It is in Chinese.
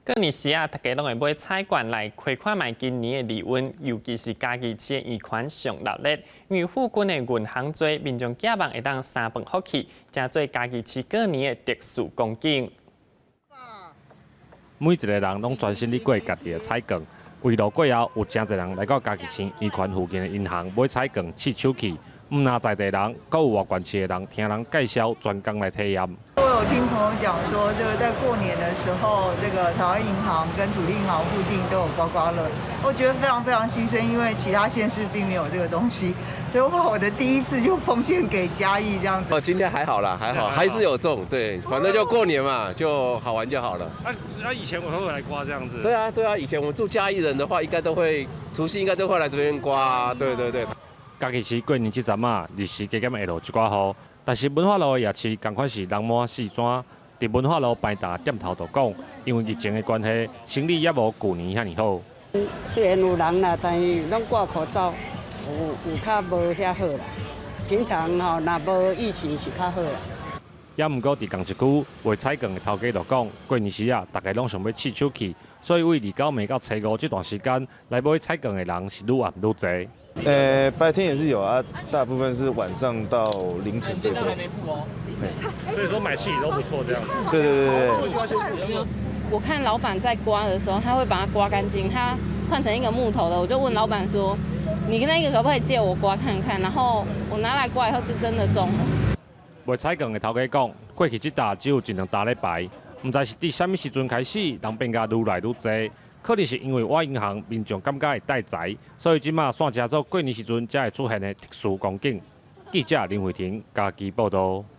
过年时啊，大家拢会买菜罐来窥看卖今年的利润，尤其是家己市的余款上热烈。因为附近的银行多，民众寄望会当三饭福气，成做家己市过年的特殊光景。每一个人拢专心咧过家己的彩券，围炉过后，有真侪人来到家己市余款附近的银行买彩券试手气。唔那在地人，搁有外县市的人听人介绍，专工来体验。我有听朋友讲说，这个在过年的时候，这个台湾银行跟土地银行附近都有刮刮乐，我觉得非常非常新鲜，因为其他县市并没有这个东西，所以我把我的第一次就奉献给嘉义这样子。哦，今天还好啦，还好，还是有中，对，反正就过年嘛，就好玩就好了。以前我会来刮这样子。对啊，以前我们住嘉义人的话，应该都会除夕应该都会来这边刮，对。家己市过年这阵啊，日时加减会落一寡雨，但是文化路的夜市同款是人满四川。伫文化路摆搭店头就讲，因为疫情的关系，生意也无旧年遐尔好。虽然有人啦，但是拢挂口罩，有较无遐好啦。平常吼，若无疫情是较好啦。也毋过伫同一区卖彩券的头家就讲，过年时啊，大家拢想要试手气，所以为29暝到初5这段时间来买彩券的人是愈暗愈多。白天也是有啊，大部分是晚上到凌晨最多。还没付哦。所以说买气都不错这样子。对。我看老板在刮的时候，他会把它刮干净，他换成一个木头的，我就问老板说：“你那个可不可以借我刮看看？”然后我拿来刮以后就真的中了。卖彩券的头家讲，过去这搭只有1、2搭咧排，唔知是伫什么时阵开始，人变甲愈来愈多。可能是因为我银行民众感觉会带财，所以即马线加做过年时阵才会出现的特殊光景。记者林慧婷家己报道。